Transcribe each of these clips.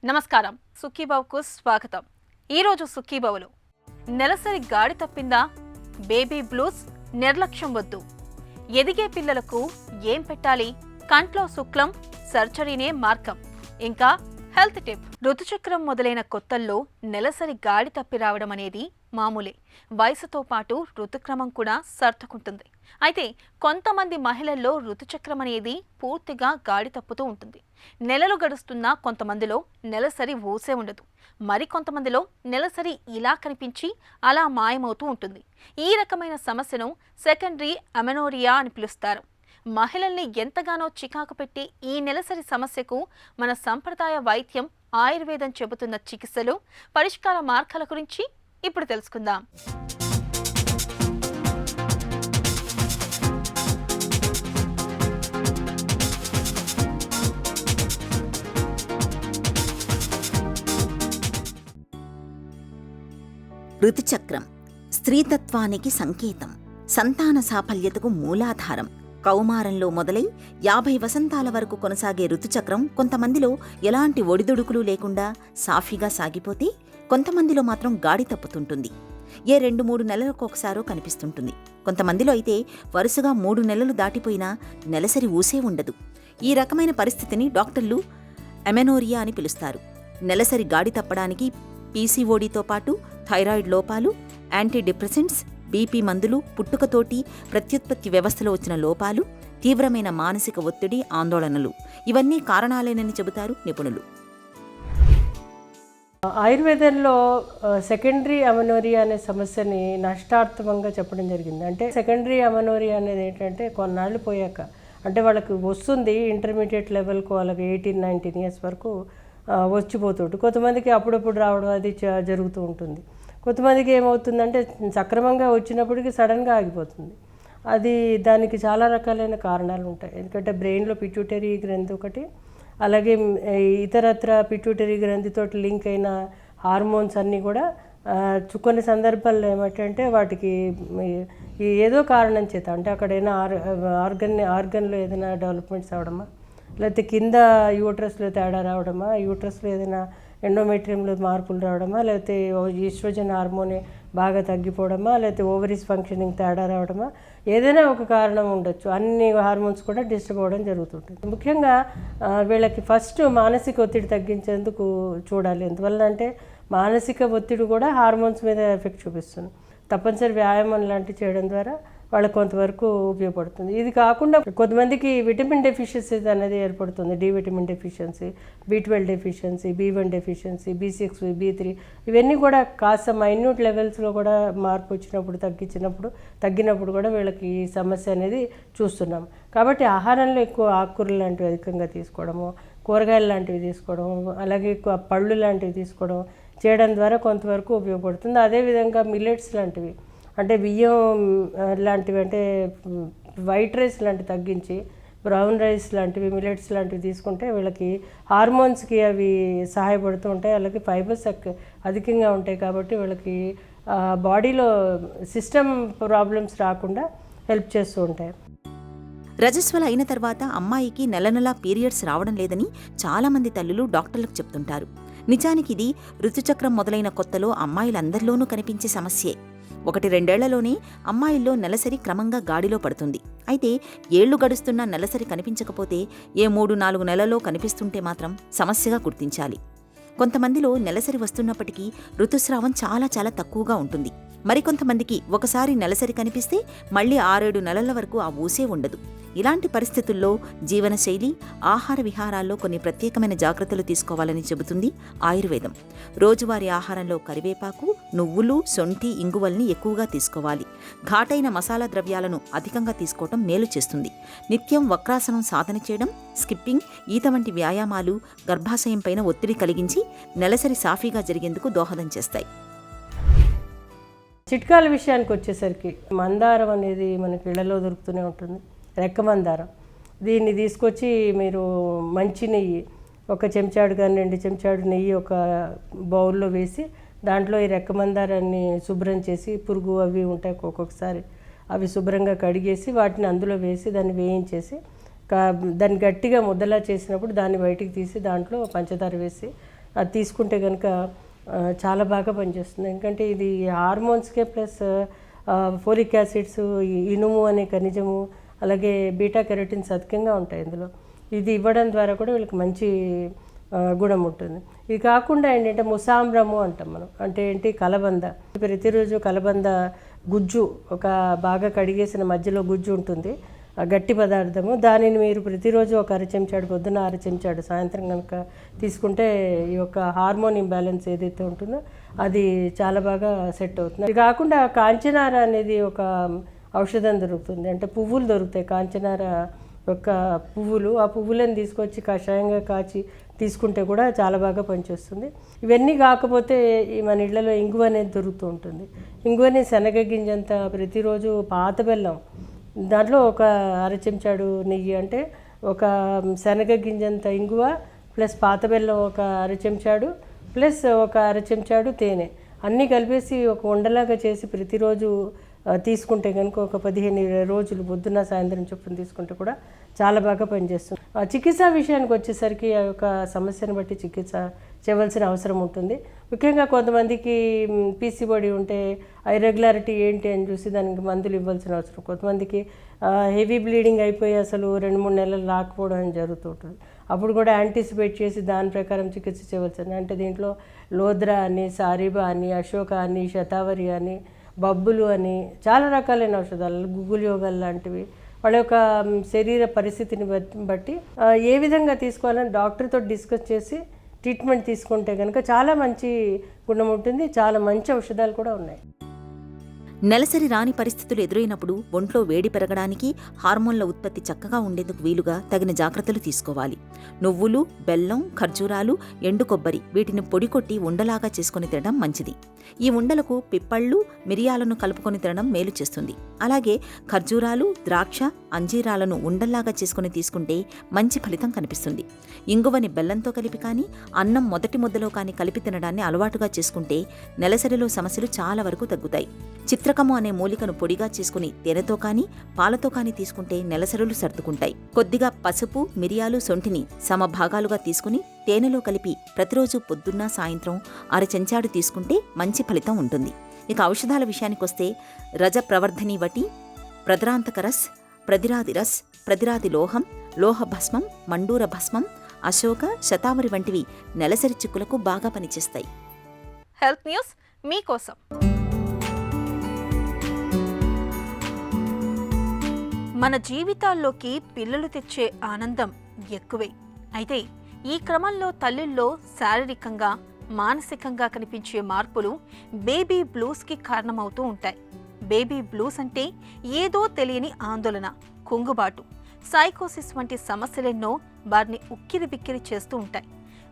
నమస్కారం, సుఖీబావుకు స్వాగతం. ఈరోజు సుఖీబావులో నెలసరి గాడి తప్పిందా, బేబీ బ్లూస్, నిర్లక్ష్యం వద్దు, ఎదిగే పిల్లలకు ఏం పెట్టాలి, కంట్లో శుక్లం, సర్జరీనే మార్గం, ఇంకా హెల్త్ టిప్. ఋతుచక్రం మొదలైన కొత్తల్లో నెలసరి గాడి తప్పి రావడం అనేది మామూలే. వయసుతో పాటు ఋతుక్రమం కూడా సర్దుకుంటుంది. అయితే కొంతమంది మహిళల్లో ఋతుచక్రం అనేది పూర్తిగా గాడి తప్పుతూ ఉంటుంది. నెలలు గడుస్తున్నా కొంతమందిలో నెలసరి ఊసే ఉండదు. మరికొంతమందిలో నెలసరి ఇలా కనిపించి అలా మాయమవుతూ ఉంటుంది. ఈ రకమైన సమస్యను సెకండరీ అమెనోరియా అని పిలుస్తారు. మహిళల్ని ఎంతగానో చికాకు పెట్టి ఈ నెలసరి సమస్యకు మన సంప్రదాయ వైద్యం ఆయుర్వేదం చెబుతున్న చికిత్సలు, పరిష్కార మార్గాల గురించి ఇప్పుడు తెలుసుకుందాం. ఋతుచక్రం స్త్రీతత్వానికి సంకేతం, సంతాన సాఫల్యతకు మూలాధారం. కౌమారంలో మొదలై 50 వసంతాల వరకు కొనసాగే ఋతుచక్రం కొంతమందిలో ఎలాంటి ఒడిదుడుకులు లేకుండా సాఫీగా సాగిపోతే, కొంతమందిలో మాత్రం గాడి తప్పుతుంటుంది. ఏ 2-3 నెలలకొకసారో కనిపిస్తుంటుంది. కొంతమందిలో అయితే వరుసగా 3 నెలలు దాటిపోయినా నెలసరి ఊసే ఉండదు. ఈ రకమైన పరిస్థితిని డాక్టర్లు అమెనోరియా అని పిలుస్తారు. నెలసరి గాడి తప్పడానికి పీసీఓడీతో పాటు థైరాయిడ్ లోపాలు, యాంటీడిప్రెసెంట్స్, బీపీ మందులు, పుట్టుకతోటి ప్రత్యుత్పత్తి వ్యవస్థలో వచ్చిన లోపాలు, తీవ్రమైన మానసిక ఒత్తిడి, ఆందోళనలు ఇవన్నీ కారణాలేనని చెబుతారు నిపుణులు. ఆయుర్వేదంలో సెకండరీ అమెనోరియా అనే సమస్యని నష్టార్థమంగా చెప్పడం జరిగింది. అంటే సెకండరీ అమెనోరియా అనేది ఏంటంటే కొన్నాళ్ళు పోయాక, అంటే వాళ్ళకి వస్తుంది ఇంటర్మీడియట్ లెవెల్కు, వాళ్ళకి 18-19 ఇయర్స్ వరకు వచ్చిపోతుంటుంది. కొంతమందికి అప్పుడప్పుడు రావడం అది జరుగుతూ ఉంటుంది. కొంతమందికి ఏమవుతుందంటే సక్రమంగా వచ్చినప్పటికీ సడన్గా ఆగిపోతుంది. దానికి చాలా రకాలైన కారణాలు ఉంటాయి. ఎందుకంటే బ్రెయిన్లో పిట్యూటరీ గ్రంథి ఒకటి, అలాగే ఇతరత్ర పిట్యూటరీ గ్రంథితోటి లింక్ అయిన హార్మోన్స్ అన్నీ కూడా కొన్ని సందర్భాల్లో ఏమిటంటే వాటికి ఏదో కారణం చేత, అంటే అక్కడ ఏదైనా ఆర్గన్లో ఏదైనా డెవలప్మెంట్స్ అవడమా, లేకపోతే కింద యూట్రస్లో తేడా రావడమా, యూట్రస్లో ఏదైనా ఎండోమెట్రియంలో మార్పులు రావడమా, లేకపోతే ఈస్ట్రోజన్ హార్మోనే బాగా తగ్గిపోవడమా, లేకపోతే ఓవరీస్ ఫంక్షనింగ్ తేడా రావడమా, ఏదైనా ఒక కారణం ఉండొచ్చు. అన్ని హార్మోన్స్ కూడా డిస్టర్బ్ అవ్వడం జరుగుతుంటుంది. ముఖ్యంగా వీళ్ళకి ఫస్ట్ మానసిక ఒత్తిడి తగ్గించేందుకు చూడాలి. ఎందువల్ల అంటే మానసిక ఒత్తిడి కూడా హార్మోన్స్ మీద ఎఫెక్ట్ చూపిస్తుంది. తప్పనిసరి వ్యాయామం లాంటివి చేయడం ద్వారా వాళ్ళకి కొంతవరకు ఉపయోగపడుతుంది. ఇది కాకుండా కొంతమందికి విటమిన్ డెఫిషియన్సీ అనేది ఏర్పడుతుంది. D vitamin deficiency, B12 deficiency, B1 deficiency, B6, B3 ఇవన్నీ కూడా కాస్త మైన్యూట్ లెవెల్స్లో కూడా మార్పు వచ్చినప్పుడు, తగ్గినప్పుడు కూడా వీళ్ళకి ఈ సమస్య అనేది చూస్తున్నాం. కాబట్టి ఆహారంలో ఎక్కువ ఆకుకూరలు లాంటివి అధికంగా తీసుకోవడము, కూరగాయలు లాంటివి తీసుకోవడం, అలాగే పళ్ళు లాంటివి తీసుకోవడం చేయడం ద్వారా కొంతవరకు ఉపయోగపడుతుంది. అదేవిధంగా మిల్లెట్స్ లాంటివి, అంటే బియ్యం లాంటివి, అంటే వైట్ రైస్ లాంటివి తగ్గించి బ్రౌన్ రైస్ లాంటివి, మిల్లెట్స్ లాంటివి తీసుకుంటే వీళ్ళకి హార్మోన్స్కి అవి సహాయపడుతూ ఉంటాయి. అలాగే ఫైబర్స్ అధికంగా ఉంటాయి కాబట్టి వీళ్ళకి బాడీలో సిస్టమ్ ప్రాబ్లమ్స్ రాకుండా హెల్ప్ చేస్తూ ఉంటాయి. రజస్వల అయిన తర్వాత అమ్మాయికి నెలనెలా పీరియడ్స్ రావడం లేదని చాలామంది తల్లులు డాక్టర్లకు చెప్తుంటారు. నిజానికి ఇది ఋతుచక్రం మొదలైన కొత్తలో అమ్మాయిలందరిలోనూ కనిపించే సమస్యే. 1-2 ఏళ్లలోనే అమ్మాయిల్లో నెలసరి క్రమంగా గాడిలో పడుతుంది. అయితే ఏళ్లు గడుస్తున్నా నెలసరి కనిపించకపోతే, ఏ 3-4 నెలల్లో కనిపిస్తుంటే మాత్రం సమస్యగా గుర్తించాలి. కొంతమందిలో నెలసరి వస్తున్నప్పటికీ ఋతుస్రావం చాలా చాలా తక్కువగా ఉంటుంది. మరికొంతమందికి ఒకసారి నెలసరి కనిపిస్తే మళ్లీ 6-7 నెలల వరకు ఆ ఊసే ఉండదు. ఇలాంటి పరిస్థితుల్లో జీవనశైలి, ఆహార విహారాల్లో కొన్ని ప్రత్యేకమైన జాగ్రత్తలు తీసుకోవాలని చెబుతుంది ఆయుర్వేదం. రోజువారీ ఆహారంలో కరివేపాకు, నువ్వులు, శొంఠి, ఇంగువల్ని ఎక్కువగా తీసుకోవాలి. ఘాటైన మసాలా ద్రవ్యాలను అధికంగా తీసుకోవటం మేలు చేస్తుంది. నిత్యం వక్రాసనం సాధన చేయడం, స్కిప్పింగ్, ఈత వంటి వ్యాయామాలు గర్భాశయం పైన ఒత్తిడి కలిగించి నెలసరి సాఫీగా జరిగేందుకు దోహదం చేస్తాయి. చిట్కాల విషయానికి వచ్చేసరికి మందారం అనేది మనకి ఇళ్లలో దొరుకుతూనే ఉంటుంది. రెక్క మందారం, దీన్ని తీసుకొచ్చి మీరు మంచి నెయ్యి, 1 చెంచాడు కానీ 2 చెంచాడు నెయ్యి ఒక బౌల్లో వేసి దాంట్లో ఈ రెక్క మందారాన్ని శుభ్రం చేసి, పురుగు అవి ఉంటాయి ఒక్కొక్కసారి, అవి శుభ్రంగా కడిగేసి వాటిని అందులో వేసి దాన్ని వేయించేసి దాన్ని గట్టిగా ముద్దలా చేసినప్పుడు దాన్ని బయటికి తీసి దాంట్లో పంచదార వేసి అది తీసుకుంటే కనుక చాలా బాగా పనిచేస్తుంది. ఎందుకంటే ఇది హార్మోన్స్కే ప్లస్ ఫోలిక్ యాసిడ్స్, ఇనుము అనే ఖనిజము, అలాగే బీటా కెరటిన్స్ అధికంగా ఉంటాయి ఇందులో. ఇది ఇవ్వడం ద్వారా కూడా వీళ్ళకి మంచి గుణం ఉంటుంది. ఇది కాకుండా ఏంటంటే ముసాంబ్రము అంటాం మనం. అంటే ఏంటి, కలబంద. ప్రతిరోజు కలబంద గుజ్జు, ఒక బాగా కడిగేసిన మధ్యలో గుజ్జు ఉంటుంది, గట్టి పదార్థము. దానిని మీరు ప్రతిరోజు ఒక అర చెంచాడు పొద్దున్న, అర చెంచాడు సాయంత్రం కనుక తీసుకుంటే ఈ యొక్క హార్మోన్ ఇంబ్యాలెన్స్ ఏదైతే ఉంటుందో అది చాలా బాగా సెట్ అవుతుంది. ఇది కాకుండా కాంచనార అనేది ఒక ఔషధం దొరుకుతుంది. అంటే పువ్వులు దొరుకుతాయి, కాంచనార యొక్క పువ్వులు. ఆ పువ్వులను తీసుకొచ్చి కషాయంగా కాచి తీసుకుంటే కూడా చాలా బాగా పనిచేస్తుంది. ఇవన్నీ కాకపోతే మన ఇళ్లలో ఇంగువ అనేది దొరుకుతూ ఉంటుంది. ఇంగువని శనగ గింజంత ప్రతిరోజు పాత బెల్లం, దాంట్లో ఒక అర చెంచాడు నెయ్యి, అంటే ఒక శనగ గింజంత ఇంగువ ప్లస్ పాత బెల్లం ఒక అర చెంచాడు ప్లస్ ఒక అర చెంచాడు తేనె అన్నీ కలిపేసి ఒక ఉండలాగా చేసి ప్రతిరోజు తీసుకుంటే కనుక ఒక 15-20 రోజులు పొద్దున్న సాయంత్రం చొప్పున తీసుకుంటే కూడా చాలా బాగా పనిచేస్తుంది. చికిత్స విషయానికి వచ్చేసరికి ఆ యొక్క సమస్యను బట్టి చికిత్స చేయవలసిన అవసరం ఉంటుంది. ముఖ్యంగా కొంతమందికి పీసీఓడి ఉంటే ఐరెగ్యులారిటీ ఏంటి అని చూసి దానికి మందులు ఇవ్వాల్సిన అవసరం. కొంతమందికి హెవీ బ్లీడింగ్ అయిపోయి అసలు 2-3 నెలలు రాకపోవడం అని జరుగుతూ ఉంటుంది. అప్పుడు కూడా యాంటిసిపేట్ చేసి దాని ప్రకారం చికిత్స చేయవలసింది. అంటే దీంట్లో లోద్రా అని, సారీబా అని, అశోక అని, శతావరి అని, బబ్బులు అని చాలా రకాలైన ఔషధాలు, గుగ్గులు యోగాలు లాంటివి వాళ్ళ యొక్క శరీర పరిస్థితిని బట్టి ఏ విధంగా తీసుకోవాలని డాక్టర్తో డిస్కస్ చేసి ట్రీట్మెంట్ తీసుకుంటే కనుక చాలా మంచి గుణం ఉంటుంది. చాలా మంచి ఔషధాలు కూడా ఉన్నాయి. నెలసరి రాని పరిస్థితులు ఎదురైనప్పుడు ఒంట్లో వేడి పెరగడానికి, హార్మోన్ల ఉత్పత్తి చక్కగా ఉండేందుకు వీలుగా తగిన జాగ్రత్తలు తీసుకోవాలి. నువ్వులు, బెల్లం, ఖర్జూరాలు, ఎండు కొబ్బరి వీటిని పొడి కొట్టి ఉండలాగా చేసుకుని తినడం మంచిది. ఈ ఉండలకు పిప్పళ్ళు, మిరియాలను కలుపుకొని తినడం మేలు చేస్తుంది. అలాగే ఖర్జూరాలు, ద్రాక్ష, అంజీరాలను ఉండల్లాగా చేసుకుని తీసుకుంటే మంచి ఫలితం కనిపిస్తుంది. ఇంగువని బెల్లంతో కలిపి కానీ, అన్నం మొదటి ముద్దలో కానీ కలిపి తినడాన్ని అలవాటుగా చేసుకుంటే నెలసరిలో సమస్యలు చాలా వరకు తగ్గుతాయి. చిత్రకము అనే మూలికను పొడిగా చేసుకుని తేనెతో కానీ, పాలతో కానీ తీసుకుంటే నెలసరులు సర్దుకుంటాయి. కొద్దిగా పసుపు, మిరియాలు, సొంఠిని సమభాగాలుగా తీసుకుని తేనెలో కలిపి ప్రతిరోజు పొద్దున్న సాయంత్రం అర చెంచాడు తీసుకుంటే మంచి ఫలితం ఉంటుంది. ఇక ఔషధాల విషయానికొస్తే రజ ప్రవర్ధని వటి, ప్రద్రాంతకరస్, ప్రదిరాదిరస్, ప్రదిరాది లోహం, లోహ భస్మం, మండూర భస్మం, అశోక, శతావరి వంటివి నెలసరి చిక్కులకు బాగా పనిచేస్తాయి. హెల్త్ న్యూస్ మీకోసం. మన జీవితాల్లోకి పిల్లలు తెచ్చే ఆనందం ఎక్కువే. అయితే ఈ క్రమంలో తల్లుల్లో శారీరకంగా, మానసికంగా కనిపించే మార్పులు బేబీ బ్లూస్కి కారణమవుతూ ఉంటాయి. బేబీ బ్లూస్ అంటే ఏదో తెలియని ఆందోళన, కుంగుబాటు, సైకోసిస్ వంటి సమస్యలెన్నో వారిని ఉక్కిరిబిక్కిరి చేస్తూ ఉంటాయి.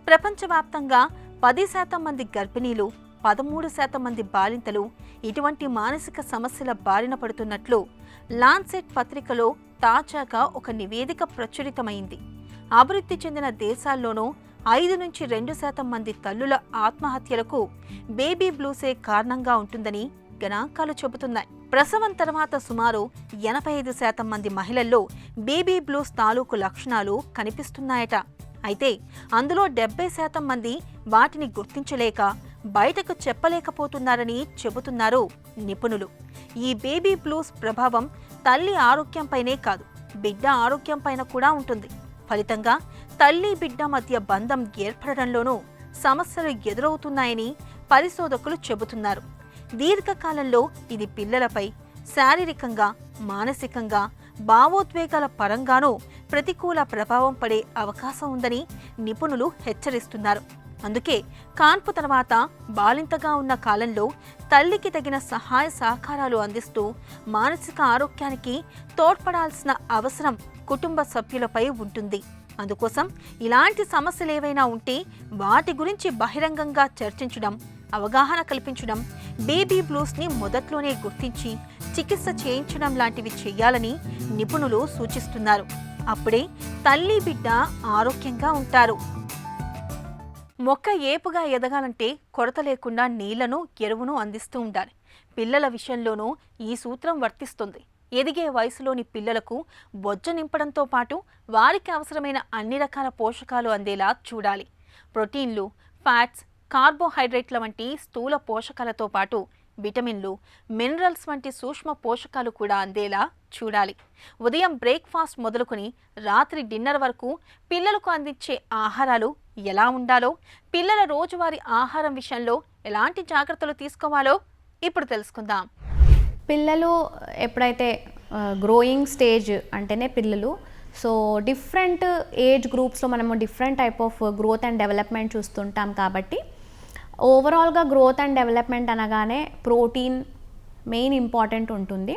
ప్రపంచవ్యాప్తంగా 10% మంది గర్భిణీలు, 13% మంది బాలింతలు ఇటువంటి మానసిక సమస్యల బారిన పడుతున్నట్లు లాన్సెట్ పత్రికలో తాజాగా ఒక నివేదిక ప్రచురితమైంది. అభివృద్ధి చెందిన దేశాల్లోనూ 5-2% మంది తల్లుల ఆత్మహత్యలకు బేబీ బ్లూసే కారణంగా ఉంటుందని గణాంకాలు చెబుతున్నాయి. ప్రసవం తర్వాత సుమారు 85% మంది మహిళల్లో బేబీ బ్లూస్ తాలూకు లక్షణాలు కనిపిస్తున్నాయట. అయితే అందులో 70% మంది వాటిని గుర్తించలేక బయటకు చెప్పలేకపోతున్నారని చెబుతున్నారు నిపుణులు. ఈ బేబీ బ్లూస్ ప్రభావం తల్లి ఆరోగ్యంపైనే కాదు, బిడ్డ ఆరోగ్యంపైన కూడా ఉంటుంది. ఫలితంగా తల్లి బిడ్డ మధ్య బంధం ఏర్పడడంలోనూ సమస్యలు ఎదురవుతున్నాయని పరిశోధకులు చెబుతున్నారు. దీర్ఘకాలంలో ఇది పిల్లలపై శారీరకంగా, మానసికంగా, భావోద్వేగాల పరంగానూ ప్రతికూల ప్రభావం పడే అవకాశం ఉందని నిపుణులు హెచ్చరిస్తున్నారు. అందుకే కాన్పు తర్వాత బాలింతగా ఉన్న కాలంలో తల్లికి తగిన సహాయ సహకారాలు అందిస్తూ మానసిక ఆరోగ్యానికి తోడ్పడాల్సిన అవసరం కుటుంబ సభ్యులపై ఉంటుంది. అందుకోసం ఇలాంటి సమస్యలు ఏవైనా ఉంటే వాటి గురించి బహిరంగంగా చర్చించడం, అవగాహన కల్పించడం, బేబీ బ్లూస్ని మొదట్లోనే గుర్తించి చికిత్స చేయించడం లాంటివి చేయాలని నిపుణులు సూచిస్తున్నారు. అప్పుడే తల్లి బిడ్డ ఆరోగ్యంగా ఉంటారు. మొక్క ఏపుగా ఎదగాలంటే కొరత లేకుండా నీళ్లను, ఎరువును అందిస్తూ ఉండాలి. పిల్లల విషయంలోనూ ఈ సూత్రం వర్తిస్తుంది. ఎదిగే వయసులోని పిల్లలకు బొజ్జ నింపడంతో పాటు వారికి అవసరమైన అన్ని రకాల పోషకాలు అందేలా చూడాలి. ప్రోటీన్లు, ఫ్యాట్స్, కార్బోహైడ్రేట్ల వంటి స్థూల పోషకాలతో పాటు విటమిన్లు, మినరల్స్ వంటి సూక్ష్మ పోషకాలు కూడా అందేలా చూడాలి. ఉదయం బ్రేక్ఫాస్ట్ మొదలుకొని రాత్రి డిన్నర్ వరకు పిల్లలకు అందించే ఆహారాలు ఎలా ఉండాలో, పిల్లల రోజువారీ ఆహారం విషయంలో ఎలాంటి జాగ్రత్తలు తీసుకోవాలో ఇప్పుడు తెలుసుకుందాం. పిల్లలు ఎప్పుడైతే గ్రోయింగ్ స్టేజ్ అంటేనే పిల్లలు, సో డిఫరెంట్ ఏజ్ గ్రూప్స్లో మనము different type of growth and development చూస్తుంటాం. కాబట్టి ఓవరాల్గా గ్రోత్ అండ్ డెవలప్మెంట్ అనగానే ప్రోటీన్ మెయిన్ ఇంపార్టెంట్ ఉంటుంది.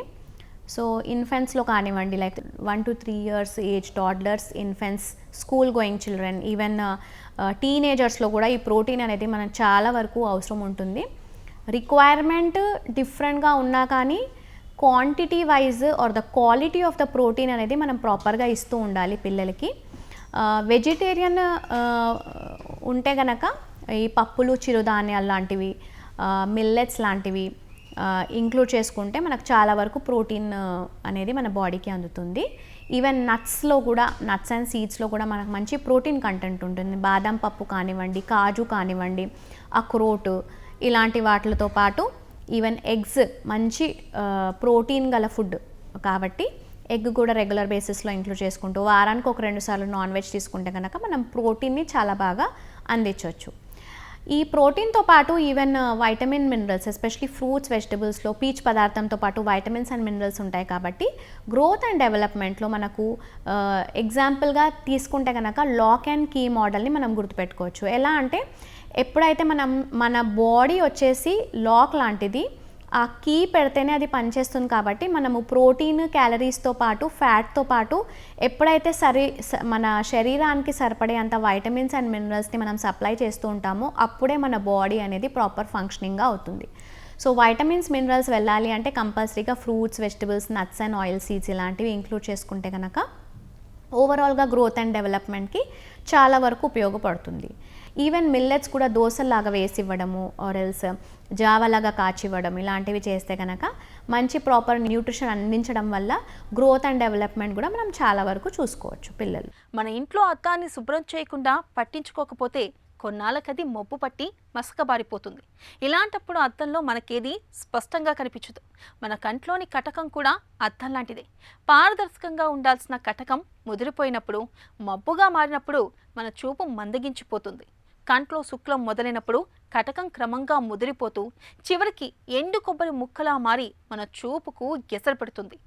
సో ఇన్ఫెంట్స్లో కానివ్వండి, like 1 to 3 years age toddlers, infants, school going children, even టీనేజర్స్లో కూడా ఈ ప్రోటీన్ అనేది మనకు చాలా వరకు అవసరం ఉంటుంది. రిక్వైర్మెంట్ డిఫరెంట్గా ఉన్నా కానీ quantity wise or the quality of the protein అనేది మనం ప్రాపర్గా ఇస్తూ ఉండాలి పిల్లలకి. వెజిటేరియన్ ఉంటే గనక ఈ పప్పులు, చిరుధాన్యాలు లాంటివి, మిల్లెట్స్ లాంటివి ఇంక్లూడ్ చేసుకుంటే మనకు చాలా వరకు ప్రోటీన్ అనేది మన బాడీకి అందుతుంది. ఈవెన్ నట్స్లో కూడా, నట్స్ అండ్ సీడ్స్లో కూడా మనకు మంచి ప్రోటీన్ కంటెంట్ ఉంటుంది. బాదం పప్పు కానివ్వండి, కాజు కానివ్వండి, అక్రోట్ ఇలాంటి వాటితో పాటు ఈవెన్ ఎగ్స్ మంచి ప్రోటీన్ గల ఫుడ్ కాబట్టి ఎగ్ కూడా రెగ్యులర్ బేసిస్లో ఇంక్లూడ్ చేసుకుంటూ వారానికి 1-2 సార్లు నాన్ వెజ్ తీసుకుంటే కనుక మనం ప్రోటీన్ని చాలా బాగా అందించవచ్చు. ఈ ప్రోటీన్తో పాటు even vitamin, minerals, especially fruits, వెజిటబుల్స్లో పీచ్ పదార్థంతో పాటు వైటమిన్స్ అండ్ మినరల్స్ ఉంటాయి. కాబట్టి గ్రోత్ అండ్ డెవలప్మెంట్లో మనకు ఎగ్జాంపుల్గా తీసుకుంటే కనుక లాక్ అండ్ కీ మోడల్ని మనం గుర్తుపెట్టుకోవచ్చు. ఎలా అంటే ఎప్పుడైతే మన బాడీ వచ్చేసి లాక్ లాంటిది, ఆ కీ పెడితేనే అది పనిచేస్తుంది. కాబట్టి మనము ప్రోటీన్, క్యాలరీస్తో పాటు ఫ్యాట్తో పాటు ఎప్పుడైతే మన శరీరానికి సరిపడే అంత వైటమిన్స్ అండ్ మినరల్స్ని మనం సప్లై చేస్తూ ఉంటామో అప్పుడే మన బాడీ అనేది ప్రాపర్ ఫంక్షనింగ్గా అవుతుంది. సో వైటమిన్స్, మినరల్స్ వెళ్ళాలి అంటే కంపల్సరీగా fruits, vegetables, nuts and oil seeds ఇలాంటివి ఇంక్లూడ్ చేసుకుంటే కనుక ఓవరాల్గా గ్రోత్ అండ్ డెవలప్మెంట్కి చాలా వరకు ఉపయోగపడుతుంది. ఈవెన్ మిల్లెట్స్ కూడా దోశలాగా వేసి ఇవ్వడము, ఆర్ ఎల్స్ జావలాగా కాచివ్వడం ఇలాంటివి చేస్తే కనుక మంచి ప్రాపర్ న్యూట్రిషన్ అందించడం వల్ల గ్రోత్ అండ్ డెవలప్మెంట్ కూడా మనం చాలా వరకు చూసుకోవచ్చు పిల్లలు. మన ఇంట్లో అద్దాన్ని శుభ్రం చేయకుండా పట్టించుకోకపోతే కొన్నాళ్ళకది మొప్పు పట్టి మసకబారిపోతుంది. ఇలాంటప్పుడు అద్దంలో మనకేది స్పష్టంగా కనిపించదు. మన కంట్లోని కటకం కూడా అద్దం లాంటిదే. పారదర్శకంగా ఉండాల్సిన కటకం ముదిరిపోయినప్పుడు, మబ్బుగా మారినప్పుడు మన చూపు మందగించిపోతుంది. కంట్లో శుక్లం మొదలైనప్పుడు కటకం క్రమంగా ముదిరిపోతూ చివరికి ఎండు కొబ్బరి ముక్కలా మారి మన చూపుకు గెసరు పెడుతుంది.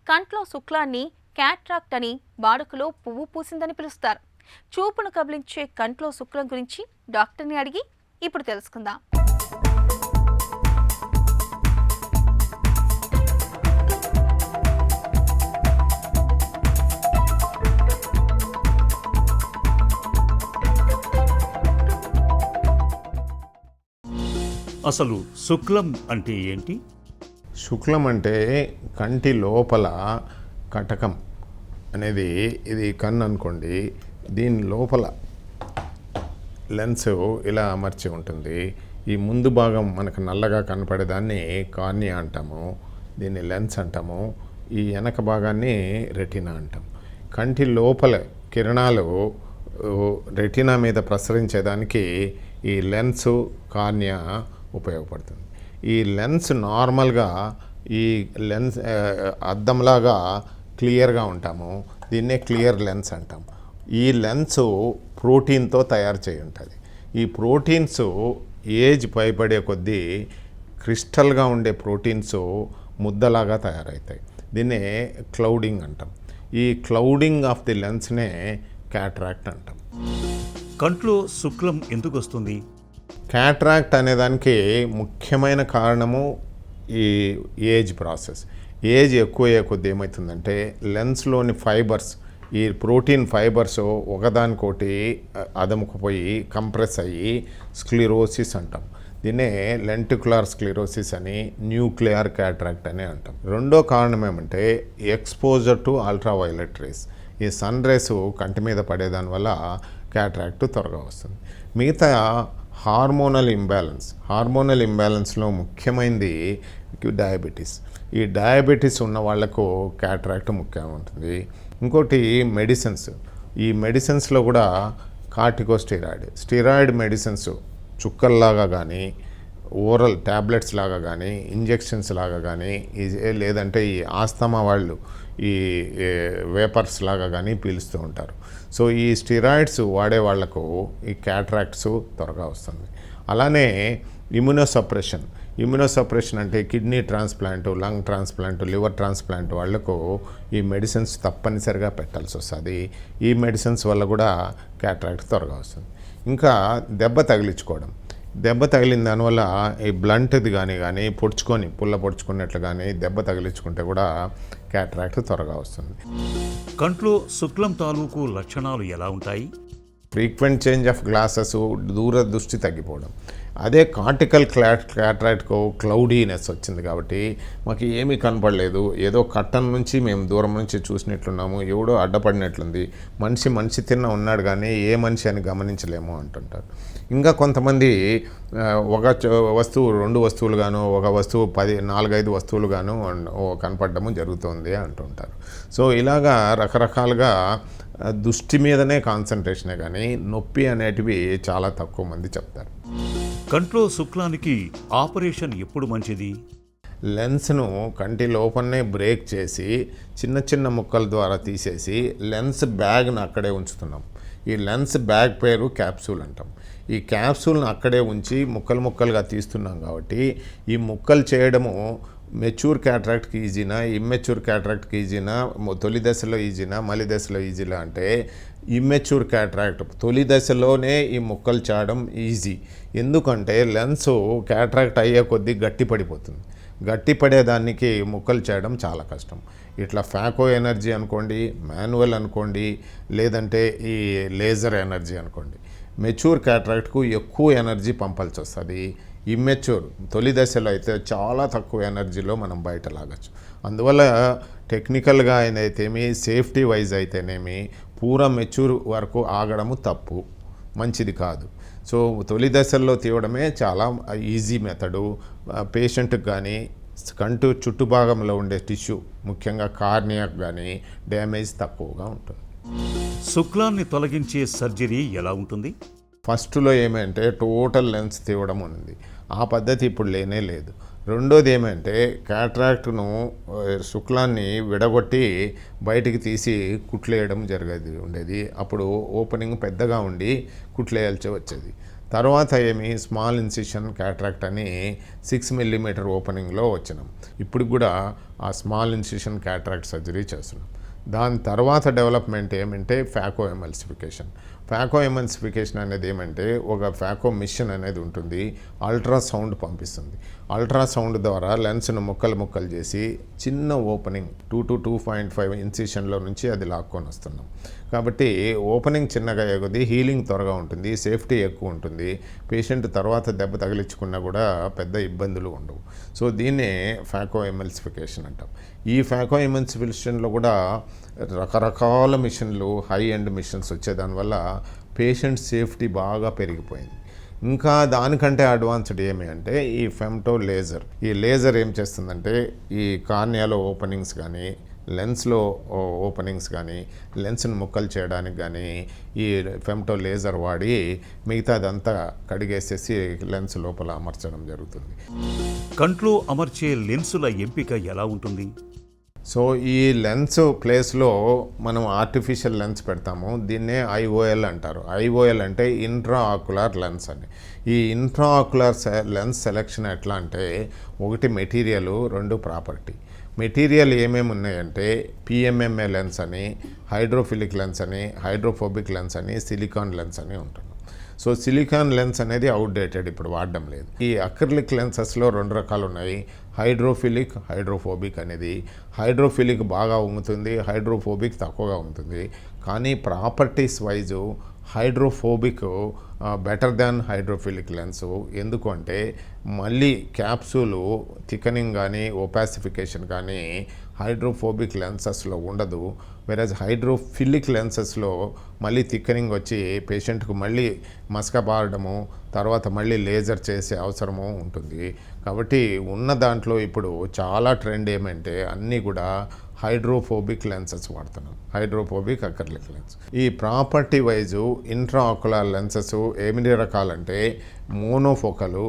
కంట్లో శుక్లాన్ని క్యాట్రాక్ట్ అని వాడుకలో పువ్వు పూసిందని పిలుస్తారు. చూపును కబలించే కంట్లో శుక్లం గురించి డాక్టర్ని అడిగి ఇప్పుడు తెలుసుకుందాం. అసలు శుక్లం అంటే ఏంటి? శుక్లం అంటే కంటి లోపల కటకం అనేది, ఇది కన్ను అనుకోండి, దీని లోపల లెన్స్ ఇలా అమర్చి ఉంటుంది. ఈ ముందు భాగం మనకు నల్లగా కనపడేదాన్ని కార్నియా అంటాము, దీన్ని లెన్స్ అంటాము. ఈ వెనక భాగాన్ని రెటీనా అంటాం. కంటి లోపల కిరణాలు రెటీనా మీద ప్రసరించేదానికి ఈ లెన్స్, కార్నియా ఉపయోగపడుతుంది. ఈ లెన్స్ నార్మల్గా ఈ లెన్స్ అద్దంలాగా క్లియర్గా ఉంటాము, దీన్నే క్లియర్ లెన్స్ అంటాం. ఈ లెన్స్ ప్రోటీన్తో తయారు చేయి ఉంటుంది. ఈ ప్రోటీన్స్ ఏజ్ పైబడే కొద్దీ క్రిస్టల్గా ఉండే ప్రోటీన్స్ ముద్దలాగా తయారవుతాయి. దీన్నే క్లౌడింగ్ అంటాం. ఈ క్లౌడింగ్ ఆఫ్ ది లెన్స్నే క్యాట్రాక్ట్ అంటాం. కంట్లో శుక్లం ఎందుకు వస్తుంది? క్యాట్రాక్ట్ అనేదానికి ముఖ్యమైన కారణము ఈ ఏజ్ ప్రాసెస్. ఏజ్ ఎక్కువ అయ్యే కొద్ది ఏమవుతుందంటే లెన్స్లోని ఫైబర్స్, ఈ ప్రోటీన్ ఫైబర్స్ ఒకదానికోటి అదముకుపోయి కంప్రెస్ అయ్యి స్క్లిరోసిస్ అంటాం. దీన్నే లెంటికులర్ స్క్లిరోసిస్ అని, న్యూక్లియర్ క్యాట్రాక్ట్ అని అంటాం. రెండో కారణం ఏమంటే ఎక్స్పోజర్ టు అల్ట్రావైలెట్ రేస్. ఈ సన్ రేస్ కంటి మీద పడేదాని వల్ల క్యాట్రాక్ట్ త్వరగా వస్తుంది. మిగతా హార్మోనల్ ఇంబ్యాలెన్స్లో ముఖ్యమైనది డయాబెటీస్. ఈ డయాబెటీస్ ఉన్న వాళ్లకు క్యాట్రాక్ట్ ముఖ్యంగా ఉంటుంది. ఇంకోటి మెడిసిన్స్. ఈ మెడిసిన్స్లో కూడా కార్టికోస్టెరాయిడ్ మెడిసిన్స్ చుక్కల్లాగా కానీ, ఓరల్ ట్యాబ్లెట్స్ లాగా కానీ, ఇంజెక్షన్స్ లాగా కానీ, లేదంటే ఈ ఆస్తమా వాళ్ళు ఈ వేపర్స్ లాగా కానీ పీలుస్తూ ఉంటారు. సో ఈ స్టిరాయిడ్స్ వాడే వాళ్లకు ఈ క్యాట్రాక్ట్స్ త్వరగా వస్తుంది. అలానే ఇమ్యునోసప్రెషన్ అంటే kidney transplant, lung transplant, liver transplant వాళ్లకు ఈ మెడిసిన్స్ తప్పనిసరిగా పెట్టాల్సి వస్తుంది. ఈ మెడిసిన్స్ వల్ల కూడా క్యాట్రాక్ట్ త్వరగా వస్తుంది. ఇంకా దెబ్బ తగిలిన దానివల్ల ఈ బ్లంట్ది కానీ పుల్ల పొడుచుకున్నట్లు కానీ దెబ్బ తగిలించుకుంటే కూడా క్యాట్రాక్ట్ త్వరగా వస్తుంది. కంట్లో శుక్లం తాలూకు లక్షణాలు ఎలా ఉంటాయి? ఫ్రీక్వెంట్ చేంజ్ ఆఫ్ గ్లాసెస్, దూరదృష్టి తగ్గిపోవడం. అదే కార్టికల్ క్యాట్రాక్ట్కు క్లౌడీనెస్ వచ్చింది కాబట్టి మాకు ఏమీ కనపడలేదు, ఏదో కట్టన్ నుంచి మేము దూరం నుంచి చూసినట్లున్నాము, ఎవడో అడ్డపడినట్లుంది, మనిషి తిన్న ఉన్నాడు కానీ ఏ మనిషి అని గమనించలేము అంటుంటారు. ఇంకా కొంతమంది ఒక వస్తువు 2 వస్తువులుగాను, ఒక వస్తువు 4-5 వస్తువులుగాను కనపడము జరుగుతుంది అంటుంటారు. సో ఇలాగా రకరకాలుగా దృష్టి మీదనే కాన్సన్ట్రేషనే కానీ నొప్పి అనేటివి చాలా తక్కువ మంది చెప్తారు. కంట్లో శుక్లానికి ఆపరేషన్ ఎప్పుడు మంచిది? లెన్స్ను కంటి లోపలనే బ్రేక్ చేసి చిన్న ముక్కల ద్వారా తీసేసి లెన్స్ బ్యాగ్ను అక్కడే ఉంచుతున్నాం. ఈ లెన్స్ బ్యాగ్ పేరు క్యాప్సూల్ అంటాం. ఈ క్యాప్సూల్ను అక్కడే ఉంచి ముక్కలుగా తీస్తున్నాం కాబట్టి ఈ ముక్కలు చేయడము మెచ్యూర్ క్యాట్రాక్ట్కి ఈజీనా, ఇమ్మెచ్యూర్ క్యాట్రాక్ట్కి ఈజీనా, తొలి దశలో ఈజీనా, మలి దశలో ఈజీలా అంటే ఇమ్మెచ్యూర్ క్యాట్రాక్ట్ తొలి దశలోనే ఈ ముక్కలు చేయడం ఈజీ. ఎందుకంటే లెన్స్ క్యాట్రాక్ట్ అయ్యే కొద్దీ గట్టిపడిపోతుంది. గట్టిపడేదానికి ముక్కలు చేయడం చాలా కష్టం. ఇట్లా ఫ్యాకో ఎనర్జీ అనుకోండి, మాన్యువల్ అనుకోండి, లేదంటే ఈ లేజర్ ఎనర్జీ అనుకోండి. మెచ్యూర్ క్యాట్రాక్ట్కు ఎక్కువ ఎనర్జీ పంపాల్సి వస్తుంది. ఇమ్మెచ్యూర్ తొలి దశలో అయితే చాలా తక్కువ ఎనర్జీలో మనం బయట లాగచ్చు. అందువల్ల టెక్నికల్గా అయితేనేమి, సేఫ్టీ వైజ్ అయితేనేమి పూరా మెచ్యూర్ వరకు ఆగడము తప్పు, మంచిది కాదు. సో తొలి దశల్లో తీయడమే చాలా ఈజీ మెథడు. పేషెంట్కి కానీ కంటి చుట్టుభాగంలో ఉండే టిష్యూ ముఖ్యంగా కార్నియాకు కానీ డ్యామేజ్ తక్కువగా ఉంటుంది. శుక్లాన్ని తొలగించే సర్జరీ ఎలా ఉంటుంది? ఫస్ట్లో ఏమంటే టోటల్ లెన్స్ తీయడం ఉంది. ఆ పద్ధతి ఇప్పుడు లేదు. రెండోది ఏమంటే క్యాట్రాక్ట్ను శుక్లాన్ని విడగొట్టి బయటికి తీసి కుట్లేయడం ఉండేది. అప్పుడు ఓపెనింగ్ పెద్దగా ఉండి కుట్లేయాల్సి వచ్చేది. తర్వాత స్మాల్ ఇన్సిషన్ క్యాట్రాక్ట్ అని 6 mm ఓపెనింగ్లో వచ్చినాం. ఇప్పుడు కూడా ఆ స్మాల్ ఇన్సిషన్ క్యాట్రాక్ట్ సర్జరీ చేస్తున్నాం. దాని తర్వాత డెవలప్మెంట్ ఏమంటే ఫ్యాకో ఎమల్సిఫికేషన్ అనేది ఏమంటే ఒక ఫ్యాకో మిషన్ అనేది ఉంటుంది. అల్ట్రాసౌండ్ పంపిస్తుంది. అల్ట్రాసౌండ్ ద్వారా లెన్స్ను ముక్కలు చేసి చిన్న ఓపెనింగ్ 2 to 2.5 ఇన్సిషన్లో నుంచి అది లాక్కొని వస్తున్నాం. కాబట్టి ఓపెనింగ్ చిన్నగా అయ్యేది హీలింగ్ త్వరగా ఉంటుంది, సేఫ్టీ ఎక్కువ ఉంటుంది. పేషెంట్ తర్వాత దెబ్బ తగిలించుకున్నా కూడా పెద్ద ఇబ్బందులు ఉండవు. సో దీన్నే ఫ్యాకో ఎమల్సిఫికేషన్ అంటాం. ఈ ఫ్యాకో ఎమల్సిఫికేషన్లో కూడా రకరకాల మిషన్లు, హై ఎండ్ మిషన్స్ వచ్చేదానివల్ల పేషెంట్ సేఫ్టీ బాగా పెరిగిపోయింది. ఇంకా దానికంటే అడ్వాన్స్డ్ అంటే ఈ ఫెమ్టో లేజర్. ఈ లేజర్ ఏం చేస్తుందంటే ఈ కార్నియాలో ఓపెనింగ్స్ కానీ, లెన్స్లో ఓపెనింగ్స్ కానీ, లెన్స్ను ముక్కలు చేయడానికి కానీ ఈ ఫెమ్టో లేజర్ వాడి మిగతాదంతా కడిగేసేసి లెన్స్ లోపల అమర్చడం జరుగుతుంది. కంట్లో అమర్చే లెన్సుల ఎంపిక ఎలా ఉంటుంది? సో ఈ లెన్స్ ప్లేస్లో మనం ఆర్టిఫిషియల్ లెన్స్ పెడతాము. దీన్నే IOL అంటారు. IOL అంటే ఇంట్రా ఆక్యులర్ లెన్స్ అని. ఈ ఇంట్రా ఆక్యులర్ లెన్స్ సెలెక్షన్ ఎట్లా అంటే ఒకటి మెటీరియల్, 2 ప్రాపర్టీ. మెటీరియల్ ఏమేమి ఉన్నాయంటే PMMA లెన్స్ అని, హైడ్రోఫిలిక్ లెన్స్ అని, హైడ్రోఫోబిక్ లెన్స్ అని, సిలికాన్ లెన్స్ అని ఉంటుంది. సో సిలికాన్ లెన్స్ అనేది అవుట్డేటెడ్, ఇప్పుడు వాడడం లేదు. ఈ అక్రిలిక్ లెన్సెస్లో 2 రకాలు ఉన్నాయి. హైడ్రోఫిలిక్, హైడ్రోఫోబిక్ అనేది. హైడ్రోఫిలిక్ బాగా ఉంగుతుంది, హైడ్రోఫోబిక్ తక్కువగా ఉంటుంది. కానీ properties wise hydrophobic better than hydrophilic lens. ఎందుకంటే మళ్ళీ క్యాప్సూలు థికనింగ్ కానీ ఒపాసిఫికేషన్ కానీ హైడ్రోఫోబిక్ లెన్సెస్లో ఉండదు. వెరాజ్ హైడ్రోఫిలిక్ లెన్సెస్లో మళ్ళీ థిక్కనింగ్ వచ్చి పేషెంట్కు మళ్ళీ మసక బారడము, తర్వాత మళ్ళీ లేజర్ చేసే అవసరము ఉంటుంది. కాబట్టి ఉన్న దాంట్లో ఇప్పుడు చాలా ట్రెండ్ ఏమంటే అన్నీ కూడా హైడ్రోఫోబిక్ లెన్సెస్ వాడుతున్నాం, హైడ్రోఫోబిక్ అక్రిలిక్ లెన్స్. ఈ ప్రాపర్టీ వైజు ఇంట్రాఆకులర్ లెన్సెస్ ఎన్ని రకాలంటే monofocal,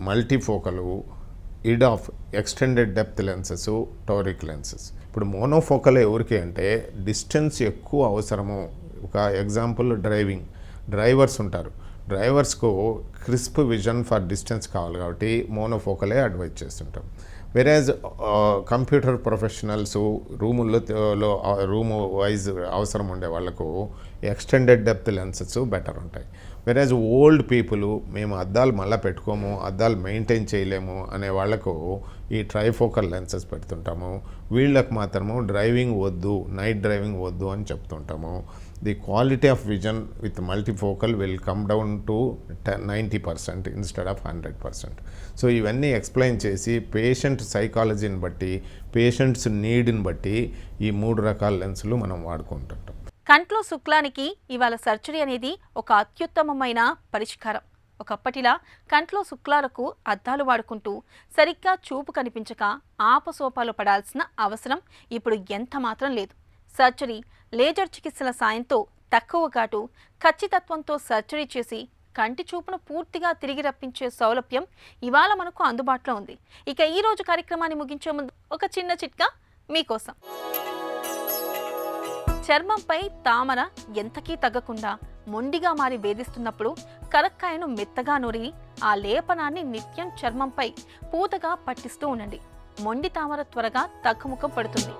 multifocal, EDOF extended depth lenses, toric lenses. ఇప్పుడు మోనోఫోకల్ ఎవరికి అంటే డిస్టెన్స్ ఎక్కువ అవసరము. ఒక ఎగ్జాంపుల్ డ్రైవర్స్ ఉంటారు, డ్రైవర్స్కు క్రిస్ప్ విజన్ ఫర్ డిస్టెన్స్ కావాలి కాబట్టి మోనోఫోకలే అడ్వైజ్ చేస్తుంటాం. వెరాజ్ కంప్యూటర్ ప్రొఫెషనల్స్ రూము వైజ్ అవసరం ఉండే వాళ్ళకు ఎక్స్టెండెడ్ డెప్త్ లెన్సెస్ బెటర్ ఉంటాయి. వెరాజ్ ఓల్డ్ పీపుల్ మేము అద్దాలు మళ్ళీ పెట్టుకోము, అద్దాలు మెయింటైన్ చేయలేము అనే వాళ్ళకు ఈ ట్రైఫోకల్ లెన్సెస్ పెడుతుంటాము. వీళ్ళకు మాత్రము డ్రైవింగ్ వద్దు, నైట్ డ్రైవింగ్ వద్దు అని చెప్తుంటాము. The quality of vision with multifocal will come down to 90% instead of 100%. So ఇవన్నీ ఎక్స్ప్లెయిన్ చేసి పేషెంట్ సైకాలజీని బట్టి, పేషెంట్స్ నీడ్ని బట్టి ఈ 3 రకాల లెన్సులు మనం వాడుకుంటుంటాం. కంట్లో శుక్లానికి ఇవాళ సర్జరీ అనేది ఒక అత్యుత్తమమైన పరిష్కారం. ఒకప్పటిలా కంట్లో శుక్లాలకు అద్దాలు వాడుకుంటూ సరిగ్గా చూపు కనిపించక ఆపసోపాలు పడాల్సిన అవసరం ఇప్పుడు ఎంత మాత్రం లేదు. సర్జరీ, లేజర్ చికిత్సల సాయంతో తక్కువ ఘాటు, ఖచ్చితత్వంతో సర్జరీ చేసి కంటి చూపును పూర్తిగా తిరిగి రప్పించే సౌలభ్యం ఇవాళ మనకు అందుబాటులో ఉంది. ఇక ఈ రోజు కార్యక్రమాన్ని ముగించే ముందు ఒక చిన్న చిట్కా మీకోసం. చర్మంపై తామర ఎంతకీ తగ్గకుండా మొండిగా మారి వేధిస్తున్నప్పుడు కరక్కాయను మెత్తగా నూరి ఆ లేపనాన్ని నిత్యం చర్మంపై పూతగా పట్టిస్తూ ఉండండి. మొండి తామర త్వరగా తగ్గుముఖం పడుతుంది.